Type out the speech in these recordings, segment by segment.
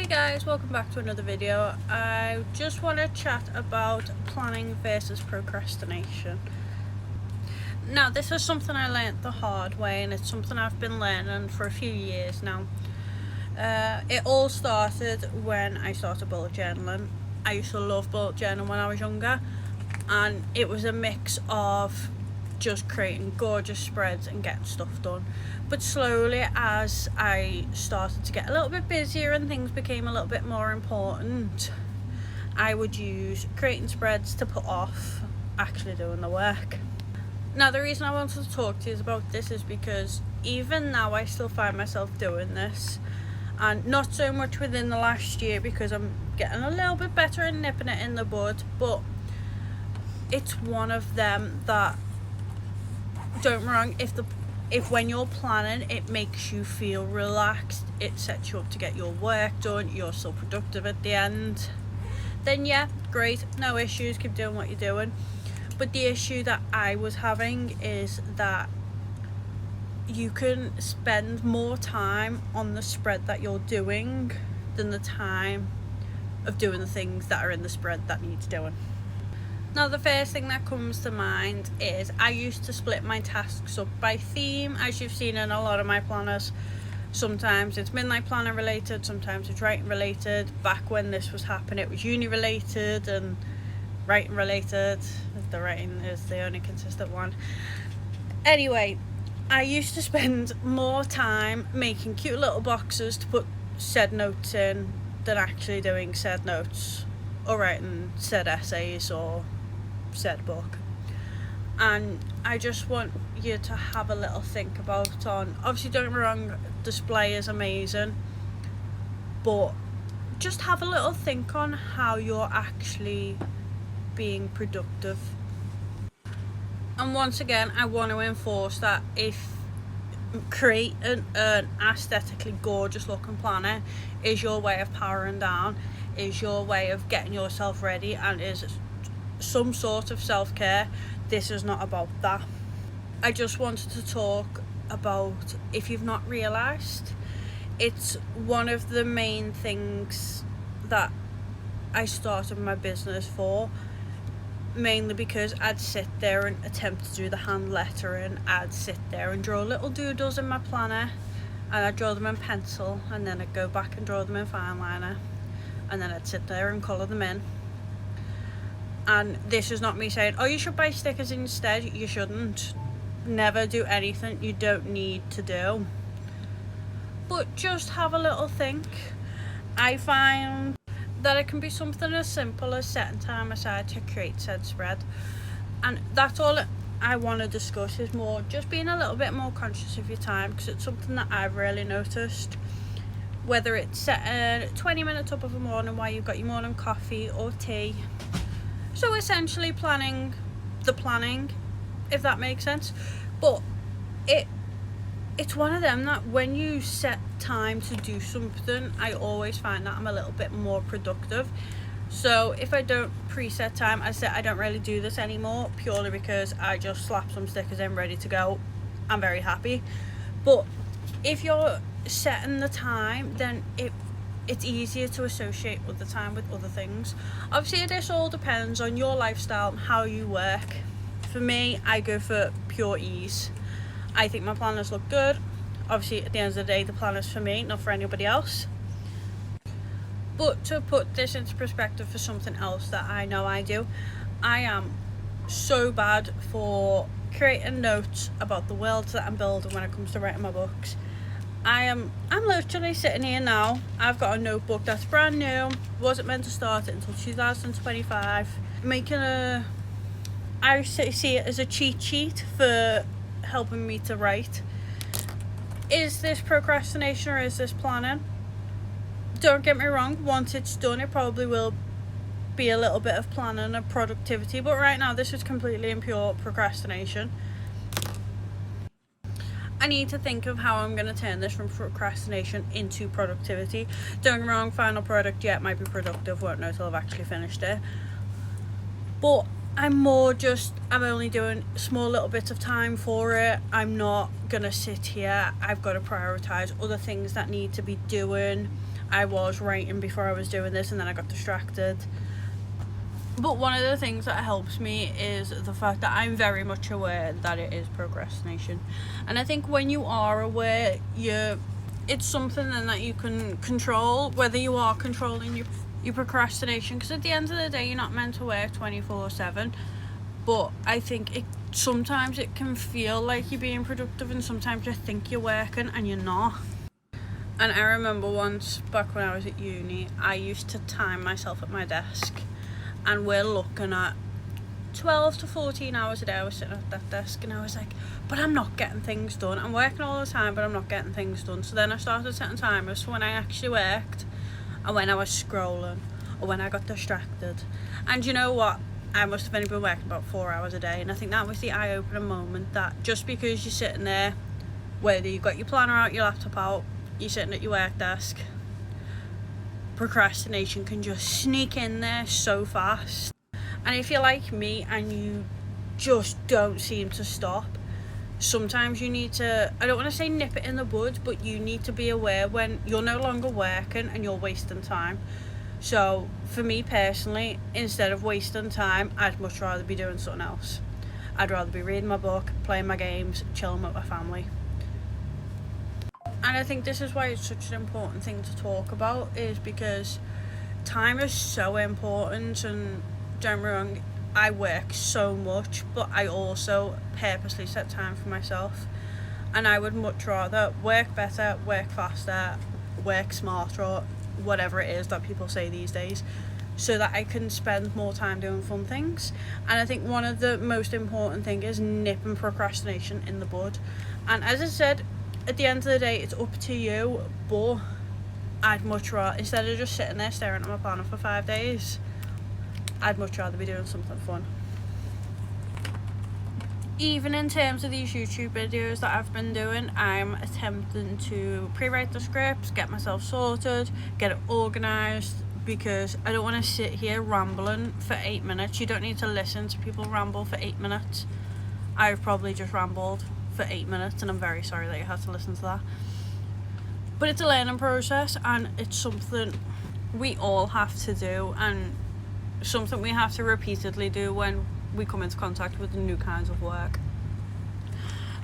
Hey guys, welcome back to another video. I just want to chat about planning versus procrastination. Now, this is something I learnt the hard way, and it's something I've been learning for a few years now. It all started when I started bullet journaling. I used to love bullet journaling when I was younger, and it was a mix of just creating gorgeous spreads and getting stuff done. But slowly, as I started to get a little bit busier and things became a little bit more important, I would use creating spreads to put off actually doing the work. Now, the reason I wanted to talk to you about this is because even now I still find myself doing this, and not so much within the last year because I'm getting a little bit better and nipping it in the bud, but it's one of them that, don't get me wrong, if when you're planning it makes you feel relaxed, it sets you up to get your work done, you're still productive at the end, then yeah, great, no issues, keep doing what you're doing. But the issue that I was having is that you can spend more time on the spread that you're doing than the time of doing the things that are in the spread that needs doing. Now, the first thing that comes to mind is I used to split my tasks up by theme, as you've seen in a lot of my planners. Sometimes it's midnight planner related, sometimes it's writing related. Back when this was happening, it was uni related and writing related. The writing is the only consistent one. Anyway, I used to spend more time making cute little boxes to put said notes in than actually doing said notes or writing said essays or said book. And I just want you to have a little think about on, obviously don't get me wrong, display is amazing, but just have a little think on how you're actually being productive. And once again, I want to enforce that if creating an aesthetically gorgeous looking planner is your way of powering down, is your way of getting yourself ready, and is some sort of self-care, this is not about that. I just wanted to talk about, if you've not realised, it's one of the main things that I started my business for, mainly because I'd sit there and attempt to do the hand lettering. I'd sit there and draw little doodles in my planner, and I'd draw them in pencil, and then I'd go back and draw them in fine liner, and then I'd sit there and colour them in. And this is not me saying, oh, you should buy stickers instead. You shouldn't. Never do anything you don't need to do. But just have a little think. I find that it can be something as simple as setting time aside to create said spread. And that's all I want to discuss, is more just being a little bit more conscious of your time, because it's something that I've really noticed. Whether it's setting 20 minutes up of a morning while you've got your morning coffee or tea. So essentially planning the planning, if that makes sense. But it's one of them that when you set time to do something, I always find that I'm a little bit more productive. So if I don't preset time, I don't really do this anymore, purely because I just slap some stickers in, ready to go. I'm very happy. But if you're setting the time, then it's easier to associate with the time with other things. Obviously, this all depends on your lifestyle and how you work. For me, I go for pure ease. I think my planners look good. Obviously, at the end of the day, the planner's for me, not for anybody else. But to put this into perspective for something else that I know I do, I am so bad for creating notes about the world that I'm building when it comes to writing my books. I'm literally sitting here now. I've got a notebook that's brand new. Wasn't meant to start it until 2025. I see it as a cheat sheet for helping me to write. Is this procrastination or is this planning? Don't get me wrong, once it's done, it probably will be a little bit of planning and productivity, but right now this is completely and pure procrastination. I need to think of how I'm going to turn this from procrastination into productivity. Don't get me wrong, final product, yeah, it might be productive, won't know till I've actually finished it. But I'm only doing small little bits of time for it. I'm not going to sit here. I've got to prioritise other things that need to be doing. I was writing before I was doing this and then I got distracted. But one of the things that helps me is the fact that I'm very much aware that it is procrastination. And I think when you are aware, it's something then that you can control, whether you are controlling your procrastination, because at the end of the day you're not meant to work 24/7. But I think sometimes it can feel like you're being productive, and sometimes you think you're working and you're not. And I remember once back when I was at uni, I used to time myself at my desk, and we're looking at 12 to 14 hours a day. I was sitting at that desk and I was like, but I'm not getting things done. I'm working all the time, but I'm not getting things done. So then I started setting timers for when I actually worked and when I was scrolling or when I got distracted. And you know what? I must have only been working about 4 hours a day. And I think that was the eye-opening moment, that just because you're sitting there, whether you've got your planner out, your laptop out, you're sitting at your work desk, procrastination can just sneak in there so fast. And if you're like me and you just don't seem to stop, sometimes you need to, I don't want to say nip it in the bud, but you need to be aware when you're no longer working and you're wasting time. So for me personally, instead of wasting time, I'd much rather be doing something else. I'd rather be reading my book, playing my games, chilling with my family. And I think this is why it's such an important thing to talk about, is because time is so important. And don't get me wrong, I work so much, but I also purposely set time for myself. And I would much rather work better, work faster, work smarter, whatever it is that people say these days, so that I can spend more time doing fun things. And I think one of the most important things is nipping procrastination in the bud. And as I said, at the end of the day, it's up to you, but I'd much rather, instead of just sitting there staring at my planner for 5 days, I'd much rather be doing something fun. Even in terms of these YouTube videos that I've been doing, I'm attempting to pre-write the scripts, get myself sorted, get it organised, because I don't want to sit here rambling for 8 minutes. You don't need to listen to people ramble for 8 minutes. I've probably just rambled for 8 minutes, and I'm very sorry that you had to listen to that. But it's a learning process, and it's something we all have to do, and something we have to repeatedly do when we come into contact with new kinds of work.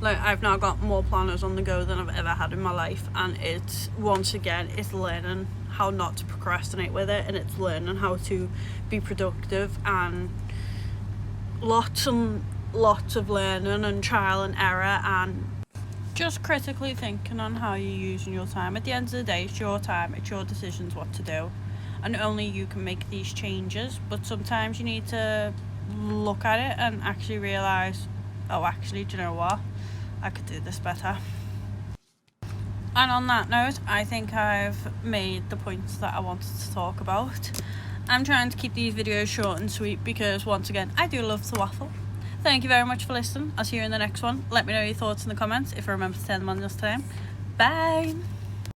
Like, I've now got more planners on the go than I've ever had in my life, and it's, once again, it's learning how not to procrastinate with it, and it's learning how to be productive, and lots of learning and trial and error, and just critically thinking on how you're using your time. At the end of the day, it's your time, it's your decisions what to do, and only you can make these changes. But sometimes you need to look at it and actually realise, oh, actually, do you know what, I could do this better. And on that note, I think I've made the points that I wanted to talk about. I'm trying to keep these videos short and sweet because, once again, I do love to waffle. Thank you very much for listening. I'll see you in the next one. Let me know your thoughts in the comments if I remember to turn them on this time. Bye!